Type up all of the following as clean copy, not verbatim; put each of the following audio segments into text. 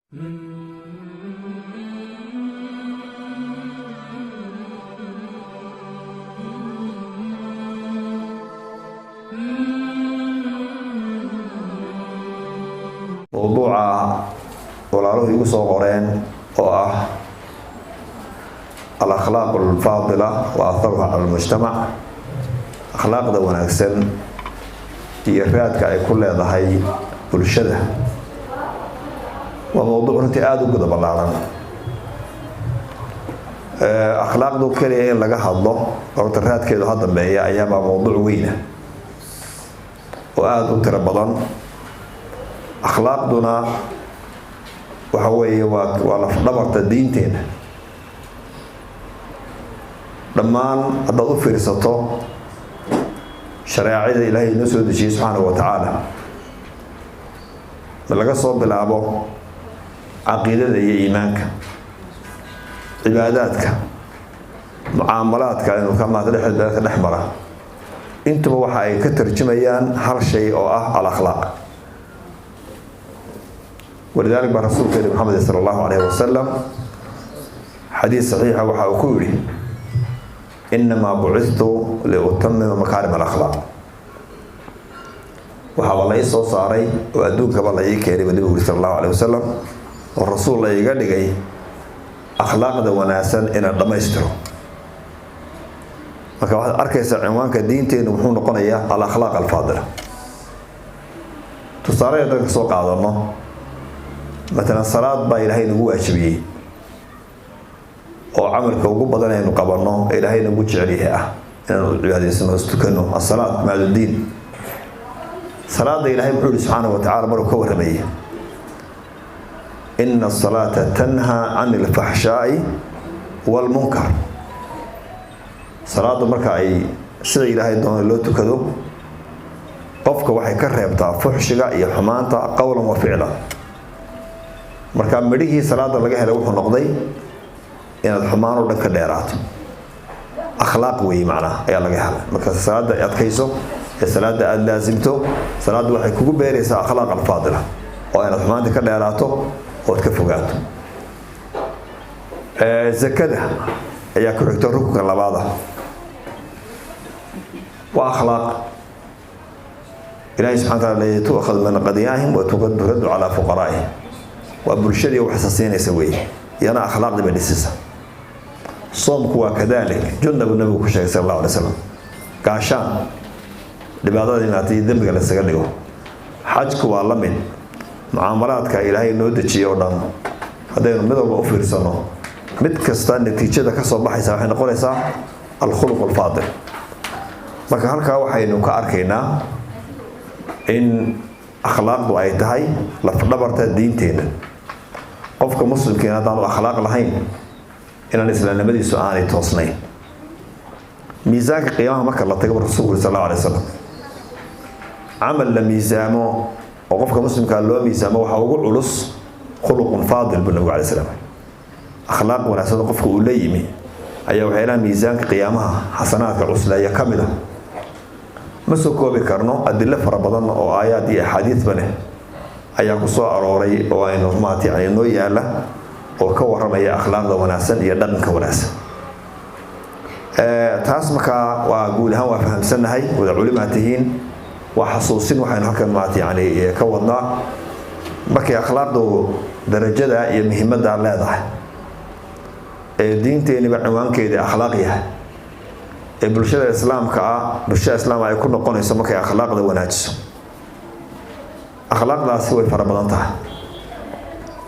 موضوع walaaluhu igu soo qoreen oo ah al-akhlaaq al-faadila wa atharuha ala al-mujtamac, akhlaaqda wanaagsan iyo raadka ay ku leedahay bulshada. waa mowduuc runtii aada u guda ballaaran. akhlaaqdu keliya in laga hadlo horta raadkeedu ha dambeeya ayaabaa mowduuc weyna oo aada u tiro badan. akhlaaqduna waxa weeye waa lafdhabarta diinteena. dhammaan haddaad u fiirsato shareecada ilaahay inoo soo dejiyey subxaanahu wa tacaala, laga soo bilaabo caqiidada iyo iimaanka, cibaadaadka, mucaamalaadka inuu ka maata dhexdeeda ka dhex mara, intuba waxa ay ka tarjumayaan hal shay oo ah al-akhlaaq. ولذلك بقى رسول الله محمد صلى الله عليه وسلم حديث صحيح وحا كوري إنما بعثت لأتمم مكارم الأخلاق. وحا والله يسو صاري وأدوك بالله يكيري ودبه صلى الله عليه وسلم والرسول الله يقال لي أخلاق ذا وناسا إن الضميسترو. marka waxaad arkaysaa cinwaanka diinteenu wuxuu noqonayaa al-akhlaaq al-faadila. tusaale dadka soo qaadano مثلا صلاة با إلهي نقو واجبيه أو عمل كوجو بدن إنه قبرنا إلهي نقو جعليها إنه هذه اسمها استكنوا الصلاة مع الدين. صلاة إلهي بقول سبحانه وتعالى بركة ورمية إن الصلاة تنهى عن الفحشاء والمنكر. صلاة مركع سيد إلهي دون اللي تكذو قفك وحي كرهبتا فحشها يحمانتا قولا وفعلا. marka midhihii salaada laga helay wuxuu noqday inaad xumaan oo dhan ka dheeraato. akhlaaq weey macna ayaa laga helay marka salaada aad kayso ee salaada aad laasimto, salaadu waxay kugu beeraysaa akhlaaq al-faadila oo inaad xumaanta ka dheeraato oo aad ka fogaato. zakada ayaa ku xigta ruknka labaad waa akhlaaq. ilaahay subxaanahu wa ta'aala leeyahay tu'khadhu min qadiyaahim wa turaddu ala fuqaraa'ihim. وبالشدة وحساسين يسوي ينا أخلاق دي بديسيسا. صومك وكذلك جنب النبي كشري صلى الله عليه وسلم كعشان لبعض الناس يدمج على السجنجو حجك والله معاملاتك إلهي نودتشي يودان هذا يوم ماذا بأوفر سنة متكستان نتيجة كسر بحث حين نقول إسا الخلق الفاضل. ما كهرك وحين كأركينا إن أخلاق وعيتهاي لفظبرت الدين تينا. قفك مسلم كنا دار أخلاق لهين إن الإسلام لمدي سؤالي توصنين. ميزانك قيامة مكة الله تقبل الرسول صلى الله عليه وسلم عمل لميزامه وقفك مسلم كان له ميزامه وحاول علص خلق فاضل بالنبي عليه السلام. أخلاق وناسد قفك قليمي أيها وحيلا ميزانك قيامها حسنات العسلة يكملة مسكوا بكرنو أدلة فربضان أو آيات حديث بنه أيها قصوا أروري أو أي نظمات يعني إنه ياله أو كورم أي أخلاق وناسن يدن كوناس. تاسمك وأقول هوا فهم سنة هاي والعلماء تهين وحصوصين وحين حكم مات يعني كوضنا بكي أخلاق درجة ده يمهمة ده لا ده الدين تاني بعنوان كده أخلاقية. bulshada islaamka bulshada islaam ay ku noqonayso markay akhlaaqda wanaajiso. akhlaaqdaasi way fara badan tahay.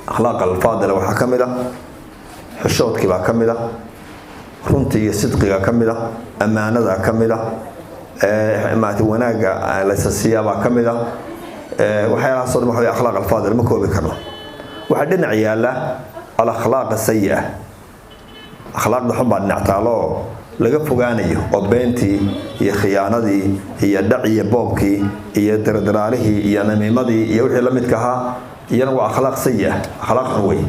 akhlaaq al-faadila waxa kamid ah xishoodkii baa kamid ah, runtii iyo sidqiga kamid ah, amaanada kamid ah, maati wanaaga la sasiya baa kamid ah. waxyaalaha soo dhaxay akhlaaq al-faadila ma koobi karno. waxa dhinac yaala al-akhlaaq as-sayyi'ah. akhlaaqda xun baa dhinac taalo laga fogaanayo oo beentii iyo khiyaanadii iyo dhaciye boobkii iyo dardaraalihii iyo namiimadii iyo wixii la midka ahaa iyana waa akhlaaq sayyi ah, akhlaaq xun wey.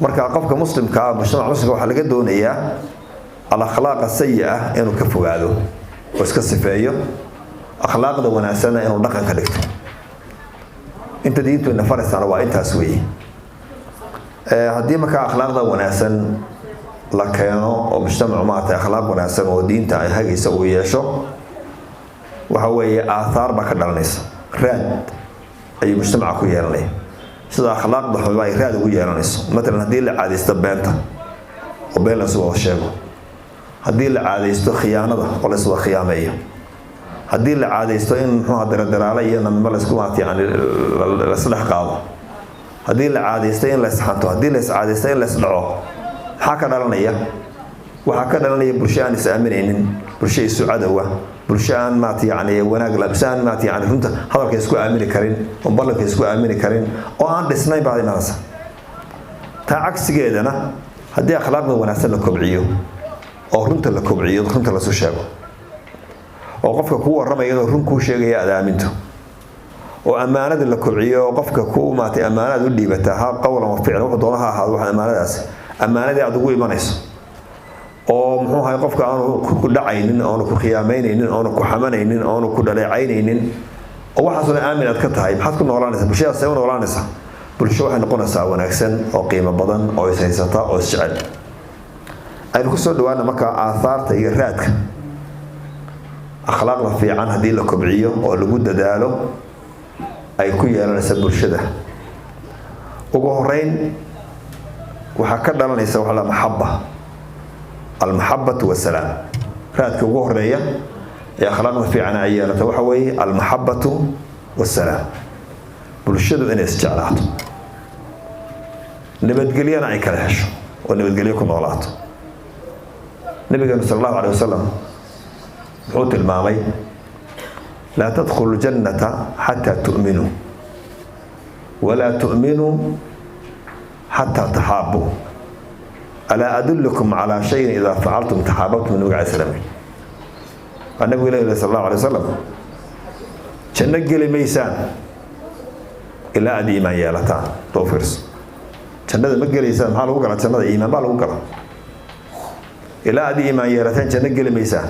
marka qofka muslimka ah mujtamaca muslimka waxaa laga doonayaa al-akhlaaq sayyi ah inuu ka fogaado oo iska sifeeyo, akhlaaqda wanaagsan inuu dhaqan ka dhigto. inta diintu ina faraysana waa intaas weeye. haddii markaa akhlaaqda wanaagsan la keeno oo mujtamacu maaragtay akhlaaq wanaagsan oo diinta ay hagaysa uu yeesho waxa weeye aahaar baa ka dhalanaysa raad ayuu mujtamaca ku yeelanaya sida akhlaaqda xumo ay raad ugu yeelanayso matalan haddii la caadaysto beenta oo been la soo sheego haddii la caadaysto khiyaanada oo la soo khiyaameeyo haddii la caadaysto in muxuu dardaraala iyo namimo la isku maartay yani la saddex qaado haddii la caadaysto in la isxanto haddii la caadaysto in la isdhaco maxaa ka dhalanaya waxaa ka dhalanaya bulsho aan is aaminaynin bulsho isu cadowa bulsho aan maartay yani wanaag la aan maartay yani runta hadalka isku aamini karin oo ballanka isku aamini karin oo aan dhisnayn baa imanaysa taa cagsigeedana haddii akhlaaqda wanaagsan la kobciyo oo runta la kobciyo runta la soo sheego oo qofka ku waramaya inuu run ku sheegaya aad aaminto oo amaanada la kobciyo qofka ku maatay amaanada u dhiibata ha qowlan wa ficlan wuxuu doonaha ahaado wax amaanadaas amaanada aad ugu imanayso oo muxuu ahay qofka aanu ku dhacaynin oo ku khiyaameynaynin oo ku xamanaynin oo ku dhaleecaynaynin oo waxaas oo aamin aad ka tahay maxaad ku noolaanaysaa bulshadaas ay u noolaanaysaa bulsho waxay noqonaysaa wanaagsan oo qiimo badan oo is haysata oo is jecel aynu ku soo dhawaana marka aahaarta iyo raadka akhlaaqda fiican haddii la kobciyo oo lagu dadaalo ay ku yeelanaysa bulshada ugu horeyn waxaa ka dhalanaysa waxa la maxabba almahabbatu wasalaam raadka ugu horeeya ee akhlaaqda fiican ay yeelato waxa weeye almahabbatu wasalaam bulshadu inay isjeclaato nabadgelyana ay kala hesho oo nabadgelyo ku noolaato nabiga sallallahu alayhi wasallam wuxuu tilmaamay لا تدخلوا الجنة حتى تؤمنوا ولا تؤمنوا حتى تحابوا ألا أدلكم على شيء إذا فعلتم تحاببتم النبي عليه السلام النبي صلى الله عليه وسلم جنة ميسان إلا أدي إيمان يالتان توفرس جنة مجل إيسان ما لو قرأ جنة إيمان ما لو قرأ إلا أدي إيمان يالتان جنة ميسان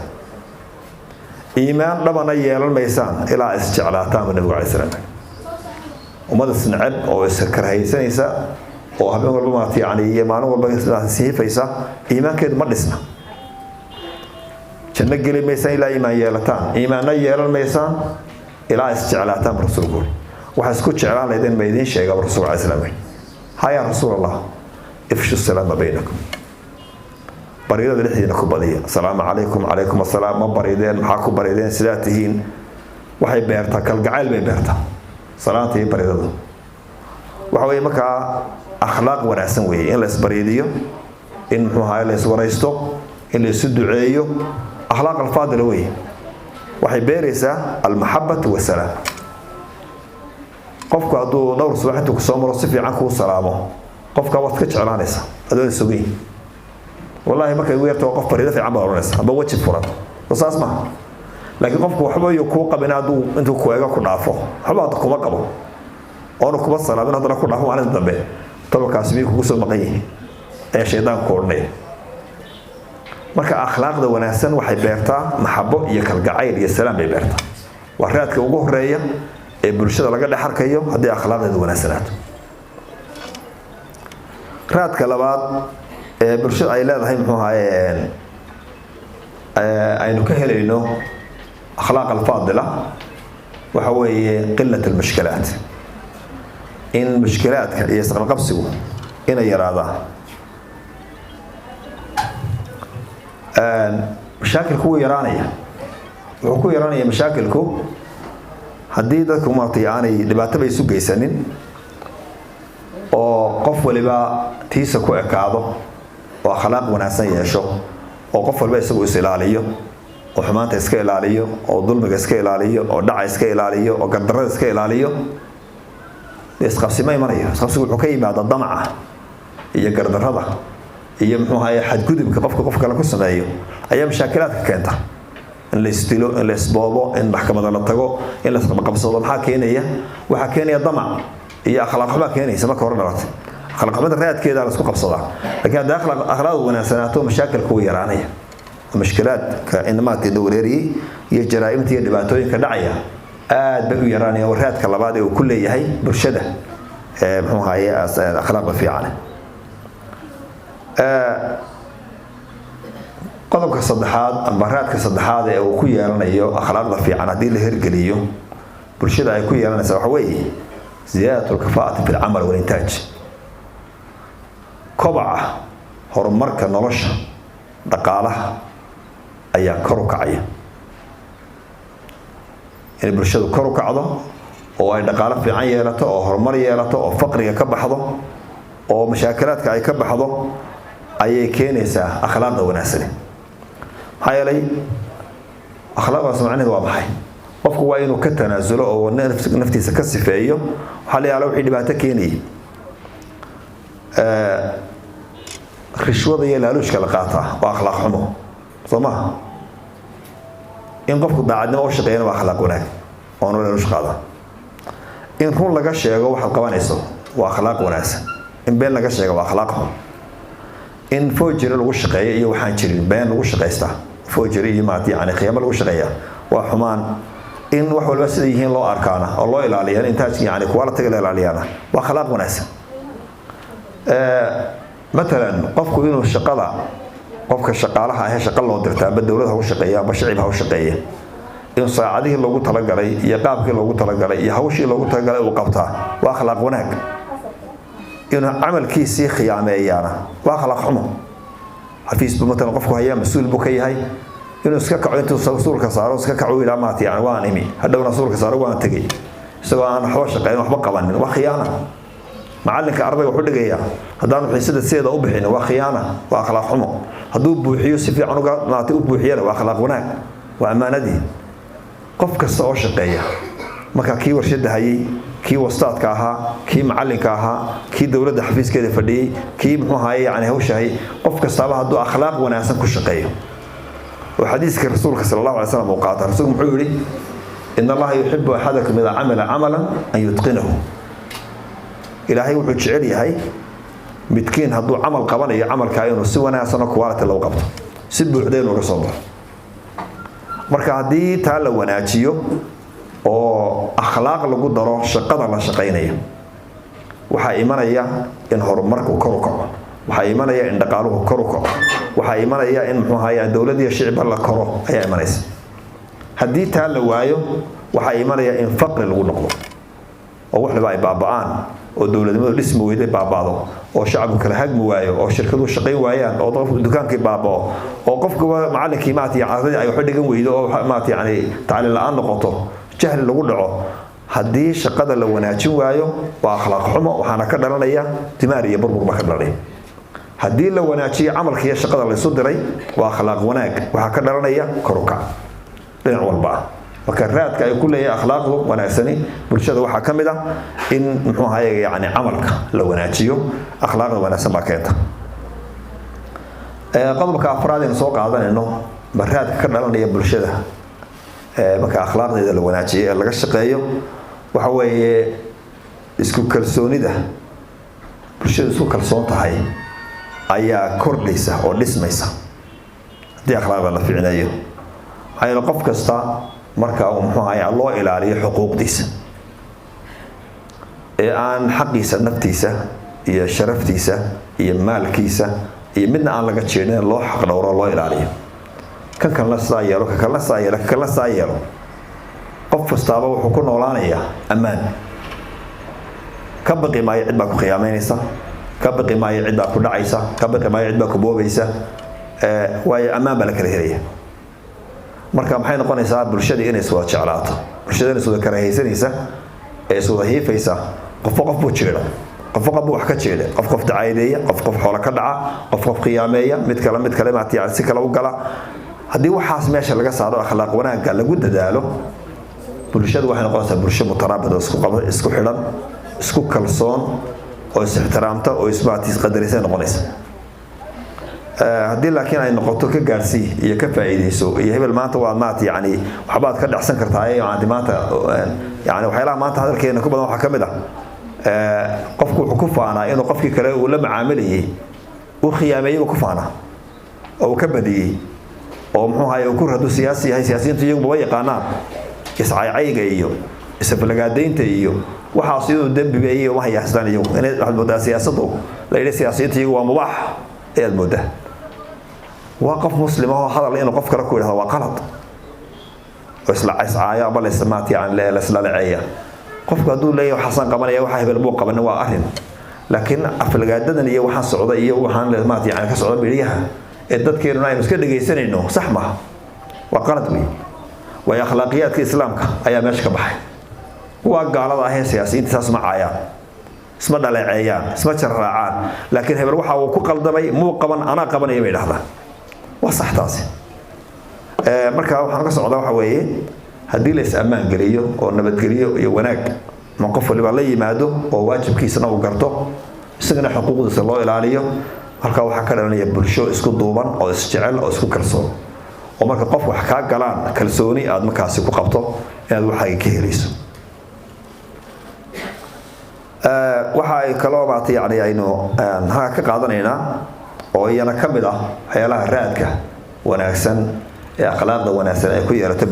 إيمان لما يالن ميسان إلى استجعلاتان من النبي عليه السلام وماذا سنعب أو يسكرها يسنيسا أو هبين والله يعني إيمان والله سيه فيسا إيمان كده مدسنا جنة قلي ميسان إلى إيمان يالتان إيمان يالن ميسان إلى استجعلاتان رسول الله وحسكوت شعلان لدين بيدين شيء قبل الرسول عليه السلام هيا رسول الله افشوا السلام بينكم بريدة لحدينا كبدية السلام عليكم عليكم السلام ما بريدين محاكم بريدين سلاتهين وحي بيرتا كالقعال بيرتا صلاتي بريدة وحوي مكا أخلاق ونعسن وي إن لس بريدية إن محوها لس وريستو إن لس الدعية أخلاق الفاضل وي وحي بيرسا المحبة والسلام قفك أدو دور سواحتك سومر صفي عنكو سلامه قفك واتكتش علانيسا أدو السوقين والله ما كان ويرتو قف بريده في عمر وناس ابا وجه فرad wasaas ma laakiin qofku waxba iyo ku qabinaadu intuu ku eega ku dhaafo waxba kuma qabo oo kuma salaadin hadana ku dhaafo aan dambe tabakaas bi kugu soo maqay ee sheedaan koornay marka akhlaaqda wanaagsan waxay beertaa maxabo iyo kalgacayl iyo salaam bay beertaa waa raadka ugu horeeya ee bulshada laga dhaxarkayo hadii akhlaaqdeedu wanaagsanaato raadka labaad bulshada ay leedahay muxuu ahaayeen aynu ka helayno akhlaaq alfaadila waxa weeye qillat almushkilaat in mushkilaadka iyo isqabqabsigu inay yaraadaan mashaakilku wuu yaraanaya wuxuu ku yaraanaya mashaakilku haddii dadku maartay aanay dhibaato bay isu geysanin oo qof waliba tiisa ku ekaado oo akhlaaq wanaagsan yeesho oo qof walba isagu is ilaaliyo oo xumaanta iska ilaaliyo oo dulmiga iska ilaaliyo oo dhaca iska ilaaliyo oo gardarada iska ilaaliyo isqabsima imanayo isqabsigu wuxuu ka yimaada damaca iyo gardarada iyo muxuu ahaay xadgudubka qofka kale ku sameeyo ayaa mashaakilaadka keenta in la istilo in la isboobo in maxkamada la tago in la qabsado maxaa keenaya waxa keenaya damac iyo akhlaaq xumo keenaysa marka hore dhalatay akhlaaqda raadkeeda la isku qabsadaa laakiin hada akhlaaq wanaagsanaato mashaakilku way yaraanaya mushkilaadka inmaadka dowreeri iyo jaraa'imta iyo dhibaatooyinka dhacaya aad bay u yaraanayaan raadka labaad ee uu ku leeyahay bulshada muxuu ahaayay akhlaaqda fiican qodobka saddexaad ama raadka saddexaad ee uu ku yeelanayo akhlaaqda fiican haddii la hirgeliyo bulshada ay ku yeelanaysa waxa weeye ziyaadatul kafaa'ati fil amal wal intaaj kobaca horumarka nolosha dhaqaalaha ayaa kor u kacaya in bulshadu kor u kacdo oo ay dhaqaale fiican yeelato oo horumar yeelato oo faqriga ka baxdo oo mashaakilaaadka ay ka baxdo ayay keenaysaa akhlaaqda wanaagsan maxaa yeelay akhlaaqdaas macnaheedu waa maxay qofku waa inuu ka tanaasulo oo naftiisa ka sifeeyo waxaa la yaala wixii dhibaato keenayay rishwada iyo laaluushka la qaataa waa akhlaaq xumo soo maha in qofku daacadnimo u shaqeeyana waa akhlaaq wanaag oona laaluush qaada in run laga sheego waxaad qabanayso waa akhlaaq wanaagsan in been laga sheego waa akhlaaq xun in foojiri lagu shaqeeyo iyo waxaan jirin been lagu shaqaystaa foojiri iyo maad yani qiyaamo lagu shaqeeyaa waa xumaan in wax walba sida yihiin loo arkaana oo loo ilaaliyaa intaas yani quality la ilaaliyaana waa akhlaaq wanaagsan مثلا qofku inuu shaqada qofka shaqaalaha ah shaqa loo dirtaa ba dawladda u shaqeeyaa ba shacib ha u shaqeeyaa in saacadihii loogu talagalay iyo qaabkii loogu talagalay iyo hawshii loogu talagalay uu qabtaa waa akhlaaq wanaag inuu amalkiisii khiyaameeyana waa akhlaaq xumo xafiis مثلا qofku hayaa mas'uul buu ka yahay inuu iska kaco intuu rasuulka saaro iska kaco ilaa maati yani waan imi hadhowna rasuulka saaro waan tagay isagoo aan waxba shaqeyn waxba qabanin waa khiyaana معلنك أرضي وحده جيا هذا نحسد السيدة أبحين وخيانة وأخلاق حمو هذو بوحيو سفي عنوجا نعطي أبوحينا وأخلاق هناك وأمانة دي قف كستوى شقية ما كي ورشد هاي كي وسطات كاها كي معلن كاها كي دولة حفيز كده فدي كي محو هاي يعني هو شيء قف كستوى هذو أخلاق وناسا كل شقية وحديث الرسول صلى الله عليه وسلم وقاطع الرسول محوري إن الله يحب أحدكم إذا عمل عملا أن يتقنه إلهي wuxuu jecel yahay midkiin haduu amal qabanayo amalka inuu si wanaagsan oo quality loo qabto si buuxda inuu soo baxo marka hadii taa la wanaajiyo oo akhlaaq lagu daro shaqada la shaqeynaya waxa imanaya in horumarku kor u kaco waxa imanaya in dhaqaaluhu kor u kaco waxa imanaya in muxuu ahayaa dawladda iyo shacabka la koro ayaa imanaysa hadii taa la waayo waxa imanaya in faqri lagu noqdo oo wax la ay baaba'aan oo dawladnimadu dhismo weeyday baabado oo shacabku kala hagmi waayo oo shirkaduhu shaqeyn waayaan oo dadku dukaankii baabao oo qofku macallinkii maati ardayda ay wax dhigan weydo oo maati yani tacliin la'aan noqoto jahli lagu dhaco hadii shaqada la wanaajin waayo waa akhlaaq xumo waxaana ka dhalanaya timaar iyo burbur ka dhalanaya hadii la wanaajiyo amalka iyo shaqada la isku diray waa akhlaaq wanaag waxa ka dhalanaya koruka dhinac walba وكررات كل أخلاقه وناسني برشة واحد كمدة إن محوها يعني عملك لو ناتيو أخلاقه وناسبة كده قبل كأفراد نسوق هذا إنه برات كررنا لي برشة بك أخلاق ده لو ناتي اللي قشقيه وهو يسكو كرسوني ده برشة يسكو كرسون تهاي أيا كرديسة أو لسميسة دي أخلاق الله في عناية هاي القف كستا marka uu muxuu ahaa loo ilaaliyo xuquuqdiisa ee aan xaqiisa naftiisa iyo sharaftiisa iyo maalkiisa iyo midna aan laga jeedin loo xaq dhowro loo ilaaliyo kan la saayeelo kan la saayeelo qof kastaaba wuxuu ku noolaanayaa amaan ka baqi maayo cid baa ku qiyaameynaysa ka baqi maayo cid baa ku dhacaysa ka baqi maayo cid baa ku boobaysa waayo amaan baa la kala helaya marka maxay noqonaysaa bulshada inay soo jeclaato bulshada inay soo karahaysanaysa ee soo hiifaysa qof buu jeedo qof wax ka jeeda qof dacaydeeya qof xoolo ka dhaca qof qiyaameeya mid kale maati si kale u gala hadii waxaas meesha laga saaro akhlaaq wanaagga lagu dadaalo bulshada waxay noqonaysaa bulsho mutaraabid isku xidhan isku kalsoon oo is ixtiraamta oo isbaatiis qadaraysa noqonaysa hadii laakiin ay noqoto ka gaarsi iyo ka faa'iideyso iyo hebel maanta waa maat yani waxbaad ka dhaxsan kartaa ee maanta yani waxyaalaha maanta hadalkeena ku badan waxa kamid ah qofku wuxuu ku faanaa inuu qofkii kale uu la macaamilayay uu khiyaameeyo ku faanaa oo ka badiyay oo muxuu ahaay ku rado siyaasiyiinta iyagu ma yaqaanaan iscaayayga iyo isfalagaadeynta iyo waxaas inuu dambi iyo wax yaastaan iyagu inay waxba siyaasadu la yiri siyaasiyiinta iyagu waa mubaax ee almooda waqaf muslim oo hadal inuu qof kale ku yiraahdo waa qalad isla caaya bal ismaat yani la isla laceeya qofku haduu leeyahay xasan qabanaya waxa hebel buu qaban waa arin laakiin aflagaadadan iyo waxaan socda iyo waxaan leesmaat yani ka socda biriyaha ee dadkeena ay iska dhageysanayno sax ma waa qalad weey way akhlaaqiyadka islaamka ayaa meesha ka baxay waa gaalada ah ee siyaasiyiinta saas ma caayaan isma dhaleeceeyaan isma jarraacaan laakiin hebel waxa uu ku qaldamay muu qaban ana qabanaya bay dhahdaan waa sax taasi marka waxaan ka socdaa waxa weeye hadii la is amaan galiyo oo nabad galiyo iyo wanaag ma qof waliba la yimaado oo waajibkiisana uu garto isagana xuquuqdiisa loo ilaaliyo halka waxa ka dhalanaya bulsho isku duuban oo isjecel oo isku kalsoon oo marka qof wax ka galaan kalsooni aad markaasi ku qabto inaad waxa ka helayso waxa ay kaloo baatay yani aynu ha ka qaadanaynaa oo iyana kamid ah hay'adaha raadka wanaagsan ee akhlaaqda wanaagsan ay ku yeelato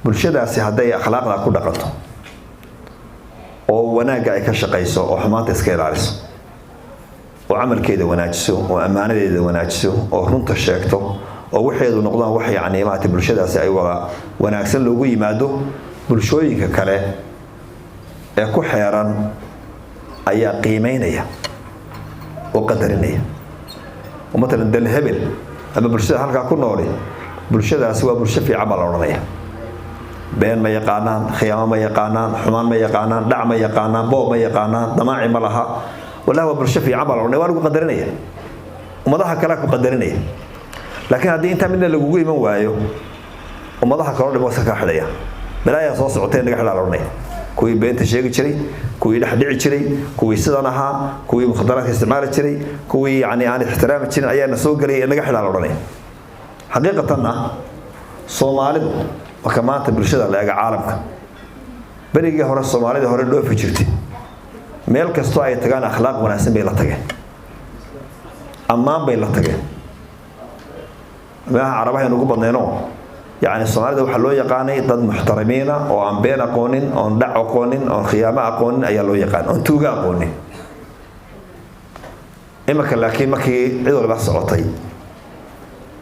bulshadaasi haday akhlaaqda ku dhaqanto oo wanaaga ay ka shaqeyso oo xumaanta iska ilaaliso oo amalkeeda wanaajiso oo amaanadeeda wanaajiso oo runta sheegto oo waxeedu noqdaan wax yani maanta bulshadaasi ay wanaagsan loogu yimaado bulshooyinka kale ee ku xeeran ayaa qiimeynaya oo qadarinaya ummadana dal hebel ama bulshada halka ku nool bulshadaasi waa bulsho fiican baa la oranaya been ma yaqaanaan khiyaamo ma yaqaanaan xumaan ma yaqaanaan dhac ma yaqaanaan boob ma yaqaanaan damaaci ma laha walahi waa bulsho fiican baa la oranaya waa lagu qadarinaya ummadaha kale ku qadarinaya laakiin haddii inta midna lagu iman waayo ummadaha kale dhib ka xidhaya balaaya soo socotay naga xidha la oranaya kuwii beenta sheegi jiray kuwii dhaxdhici jiray kuwii sidan ahaa kuwii mukhadaraadka isticmaali jiray kuwii yani aan ixtiraam jirin ayaa soo galay naga xidha la oranay xaqiiqatan Soomaalidu marka maanta bulshada la eega caalamka bariga hore Soomaalida hore dhoofi jirtay meel kasto ay tagaan akhlaaq wanaagsan bay la tageen ammaan bay la tageen ma Carabaha ugu badneeno يعني Soomaalida waxa loo yaqaanay dad muxtarimiina oo aan been aqoonin oo dhac aqoonin oo khiyaamo aqoonin ayaa loo yaqaan oo tuuga aqoonin imaka laakiin markii cid walba socotay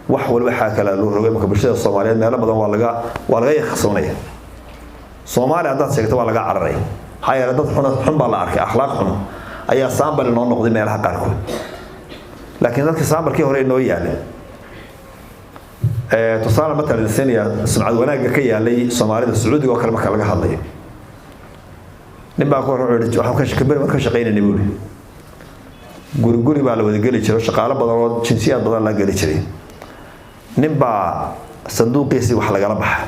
wax walba waxa kala loo rogay marka bulshada Soomaaliyeed meel badan waa laga yakhsoonaya Soomaaliya dad sheegto waa laga cararay hay'ad dad xun baa la arkay akhlaaq xun ayaa saambal noo noqday meelaha qaarkood laakiin dadka saambalkii hore noo yaalay tusaale مثلا سنيا سمعت wanaaga ka yaalay Soomaalida Sacuudiga oo kale marka laga hadlayo ninba ku ruuxay waxa ka shaqeynay marka shaqeynay guri baa la wada gali jiray shaqaale badan oo jinsiyad badan la gali jiray ninba sanduuqiisi wax laga baxay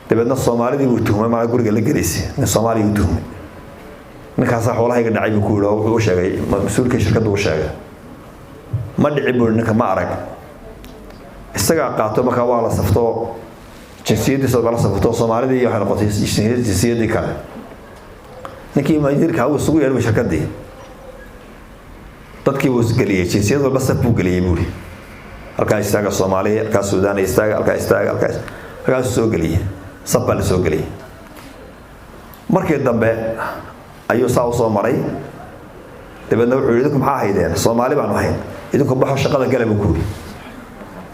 dibadna Soomaalidii uu tuhmay ma guriga la galeysay nin Soomaali uu tuhmay ninkaas xoolahayga dhacay buu ku yiraahdo wuxuu sheegay mas'uulka shirkadda uu sheegay ma dhici buu ninka ma arag isaga qaato marka waa la safto jinsiyadiisa waa la safto Soomaalida iyo waxa noqotay jinsiyadii kale ninkii maadirka uu sugu yeeray shirkadii dadkii uu galiyay jinsiyad walba saf buu galiyay buu halka istaaga Soomaaliya ka Suudaan istaaga halka soo galiyay saf baa la soo galiyay markii dambe ayuu soo maray dibadna wuxuu yiri idinku maxaa haydeen Soomaali baan ahayn idinku baxo shaqada galay buu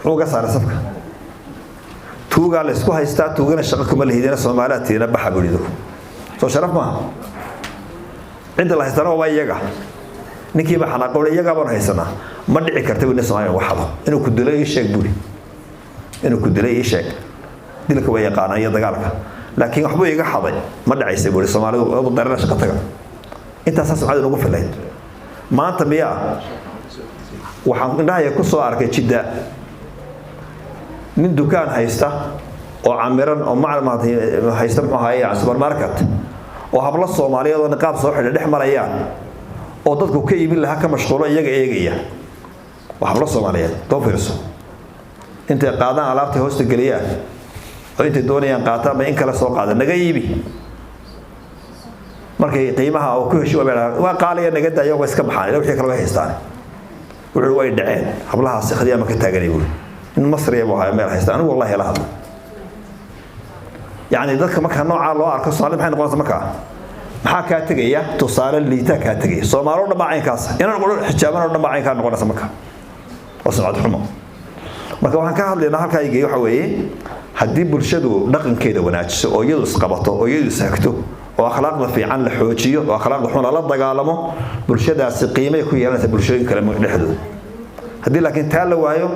ku uga saar safka tuuga la isku haystaa tuugana shaqo kuma leeyahay Soomaaliyeed baxa bulido soo sharaf ma inta la haystana waa iyaga ninkii ba xanaaqo iyaga baan haysana ma dhici karto in Soomaaliya waxdo inuu ku dilay sheeg buri inuu ku dilay sheeg dilka way yaqaanaa iyo dagaalka laakiin waxba iga xaday ma dhacaysa buri Soomaalidu oo darana shaqo taga inta Soomaalidu ugu filayd maanta miya waxaan indhaha ku soo arkay Jidda nin dukaan haysta oo camiran oo macluumaad haysta muxuu ahaayay supermarket oo habla Soomaaliyeed oo niqaab soo xidhay dhex marayaan oo dadku ka iibin laha ka mashquulo iyaga eegaya wax habla Soomaaliyeed doo fiirso inta qaadaan alaabta hoosta galiyaan oo inta doonayaan qaataan ma in kala soo qaada naga iibi markay qiimaha oo ku heshiyo waa qaaliya naga daayo way iska baxaan wixii kala haystaan wuxuu way dhaceen hablahaas khadiyama ka taaganay buu in Masriya buu hayo meel haystaan wallahi la hadlo يعني dadka marka nooca loo arko Soomaaliya maxay noqonaysaa marka maxaa kaa tegaya tusaale liita kaa tegaya Soomaalidu dhammaankaas inaan qolo xijaaban dhammaan ka noqonaysa marka wasnad xumo marka waxaan ka hadlaynaa halka ay waxa weeye haddii bulshadu dhaqankeeda wanaajiso oo iyadu isqabato oo iyadu saagto oo akhlaaqda fiican la xoojiyo oo akhlaaqda xun la dagaalamo bulshadaasi qiimo ku yeelanaysa bulshooyin kale dhexdooda haddii laakiin taa la waayo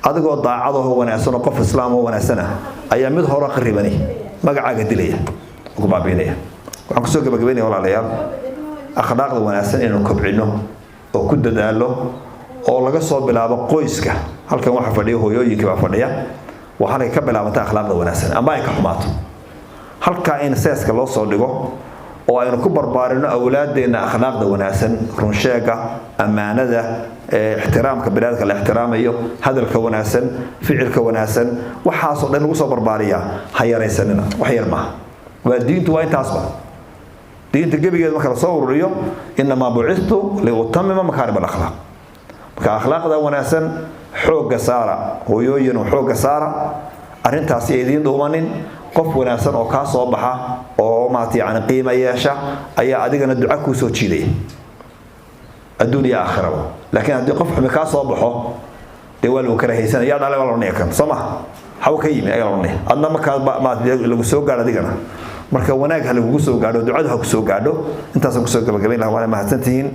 adigoo daacadaho wanaagsan oo qof islaam oo wanaagsan ayaa mid hore qaribani magacaaga dilaya ugu baabiinaya waxaan ku soo gabagabeynaa walaalayaal akhlaaqda wanaagsan inuu kobcino oo ku dadaalo oo laga soo bilaabo qoyska halkan waxa fadhiyo hooyooyinka baa fadhiya waxaanay ka bilaabantaa akhlaaqda wanaagsan ama ay ka xumaato halka in seeska loo soo dhigo oo aynu ku barbaarino awlaadeena akhlaaqda wanaagsan run sheega amaanada ixtiraamka bilaadka la ixtiraamayo hadalka wanaagsan ficilka wanaagsan waxaas oo dhan lagu soo barbaariyaa ha yaraysanina wax yar ma waa diintu waa intaasba diinta gabigeeda marka la soo ururiyo inama bu'ithtu li utammima makarim al-akhlaq marka akhlaaqda wanaagsan xooga saara hooyooyin xooga saara arintaasi ay diin doomanin qof wanaagsan oo ka soo baxa oo maati aan qiimo yeesha ayaa adigana duca ku soo jiiday adduunyo aakhiro laakiin haddii qof xumi ka soo baxo de wal uu karahaysan yaa dhalay wala neekan sama haw ka yimi ayaa loo adna marka ma lagu soo gaadho adigana marka wanaag hal lagu soo gaadho ducada ha ku soo gaadho intaas ku soo gabagabeyn lahaa waa mahadsantihiin